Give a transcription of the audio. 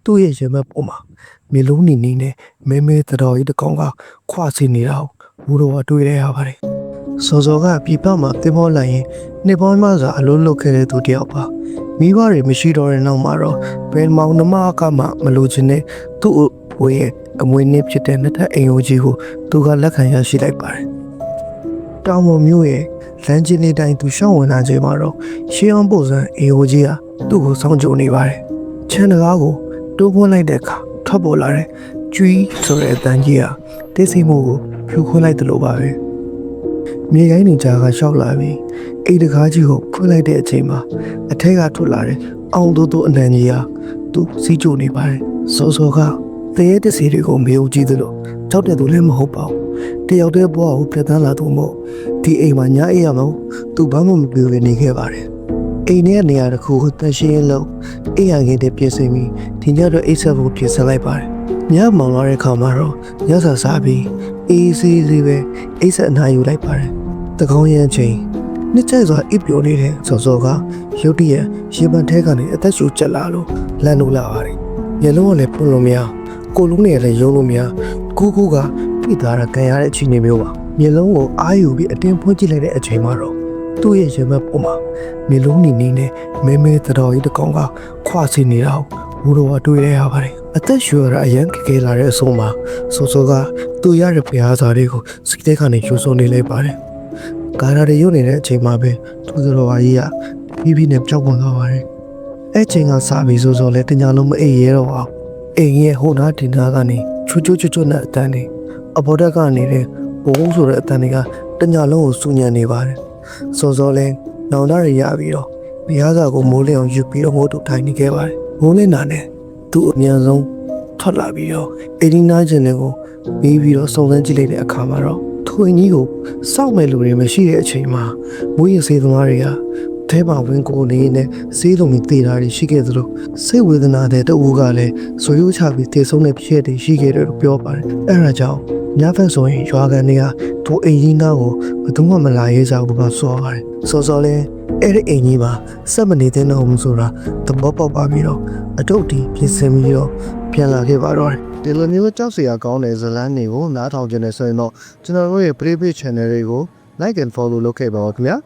သူ့ရဲ့ရင်ဘတ်ပေါ်မှာမျိုးလုံးနေနေနဲ့မဲမဲတတော်ကြီးတစ်ကောင်ကခွာစီနေတာကိုဘူတော်ကတွေ့ရပါတယ်စောစောကပြပမှာတင်မောလိုက်ရင်နှစ်ပေါင်းမှစာအလုံးလုတ်ခဲ့တဲ့သူတယောက်ပါမိဘတွေမရှိတော့တဲ့နောက်မှာတော့ဘယ်မောင်နှမကမှမလို့ခြင်းနဲ့သူ့ဘွေရဲ့အမွေနစ်ဖြစ်တဲ့နှစ်ထပ်အိမ်အိုကြီးကိုသူကလက်ခံရရှိလိုက်ပါတယ်တောင်ပေါ်မျိုးရဲ့လမ်းချင်းလေးတိုင်းသူရှောင်းဝင်လာချိန်မှာတော့ရှေးအောင်ပုံစံအိမ်အိုကြီးကသူ့ကိုစောင့်ကြိုနေပါတယ်ချမ်းတကားကိုတိုးပွန်းလိုက်တဲ့အခါထွက်ပေါ်လာတဲ့ကျွီးဆိုတဲ့အတန်းကြီးဟာတိတ်ဆိတ်မှုကိုဖြူခွင်းလိုက်တယ်လို့ပါပဲမြေရိုင်းနေကြကရှောက်လာပြီးအိမ်တကားကြီးကိုဖွင့်လိုက်တဲ့အချိန်မှာအထက်ကထွက်လာတဲ့အောင်တိုးတိုးအနံကြီးဟာသူစီးကြိုနေပါတယ်စောစောကတရေတစီတွေကိုမေးဦးကြည့်သလိုကြောက်တဲ့သူလည်းမဟုတ်ပါဘူးတယောက်တည်းဘွားကိုပြတ်သားလာသူမို့ဒီအိမ်မှာညာအိမ်ရမလို့သူဘာမှမပြောဘဲနေခဲ့ပါတယ်အိမ်ထဲကနေရာတစ်ခုကိုတန်ရှင်းလို့အိမ်ရငယ်တဲ့ပြင်ဆင်ပြီးဒီညတော့အိတ်ဆက်ဖို့ပြင်ဆင်လိုက်ပါတယ်ညမောင်လာတဲ့ခါမှာတော့ညစာစားပြီးအေးဆေးလေးပဲအိတ်ဆက်အနားယူလိုက်ပါတယ်တကောင်းရမ်းချိန်နှစ်ချက်စွာအိပ်ပျော်နေတဲ့စောစောကရုတ်တရက်ရေပန်ထဲကနေအသက်ရှူကျက်လာလို့လန့်လို့လာပါတယ်မျက်လုံးကလည်းပွင့်လို့မရကိုလုံးနဲ့လည်းရုံးလို့မရကူကဖိသားရခံရတဲ့အချိန်မျိုးပါမျက်လုံးကိုအာယူပြီးအတင်းဖွင့်ကြည့်လိုက်တဲ့အချိန်မှာတော့သူ့ရဲ့ရင်ဘတ်ပေါ်မှာမျက်လုံးနေနေနဲ့မဲမဲတတော်ကြီးတစ်ကောင်ကခွာစီနေတာကိုဘူတော်ကတွေ့ရပါတယ်အသက်ရှူရတာအရန်ခဲလာတဲ့အဆုံးမှာစောစောကသူ့ရတဲ့ဖျားစာတွေကိုစိတ်ထဲကနေယူဆုံနေလိုက်ပါတယ်ကာရာတွေရုပ်နေတဲ့အချိန်မှာပဲသူ့တော်ကြီးကပြီးနဲ့ကြောက်ပေါ်သွားပါတယ်အဲ့ချိန်ကစပြီးစောစောလဲတညာလုံးမအိပ်ရဲတော့အောင်အိမ်ရဲ့ဟိုနားတင်နာကနေချွတ်နဲ့အတန်းနေအပေါ်တက်ကနေတဲ့ဘိုးဆိုတဲ့အတန်းတွေကတညာလုံးကိုစူညံနေပါတယ်စောစောလဲနောင်တရရပြီးတော့ဘုရားစာကိုမိုးလင်းအောင်ယူပြီးတော့မိုးတူထိုင်နေခဲ့ပါတယ်မိုးလင်းတာနဲ့သူ့အမြန်ဆုံးထွက်လာပြီးတော့အိမ်ဒီနာကျင်တွေကိုပြီးတော့စုံစမ်းကြည့်လိုက်တဲ့အခါမှာတော့ထွင်ကြီးကိုစောင့်မဲ့လူတွေမရှိတဲ့အချိန်မှာမွေးရစေးသမားတွေကထဲမှာဝင်ကိုနေနဲ့စေးလုံးပြီးတည်တာတွေရှိခဲ့သလိုစိတ်ဝေဒနာတဲ့တအူးကလည်းဇွေရိုးချပြီးတည်ဆုံးတဲ့ဖြစ်ရပ်တွေရှိခဲ့တယ်လို့ပြောပါတယ်အဲ့ဒါကြောင့်ညဖက်ဆိုရင်ရွာကန်တွေကဒိုအိမ်ကြီးနားကိုဘယ်သူမှမလာရဲကြဘူးပါဆိုပါတယ်စောစောလဲအဲ့ဒီအိမ်ကြီးမှာစက်မနေတဲ့တော့ဘူးဆိုတာသဘောပေါက်ပါပြီးတော့အတုတ်တီပြင်ဆင်ပြီးတော့ပြန်လာခဲ့ပါတော့တယ်ဒီလိုမျိုးကြောက်စရာကောင်းတဲ့ဇလန်းတွေကိုနားထောင်ကြနေဆိုရင်တော့ကျွန်တော်တို့ရဲ့ Private Channel တွေကို Like and Follow လုပ်ခဲ့ပါဦးခင်ဗျာ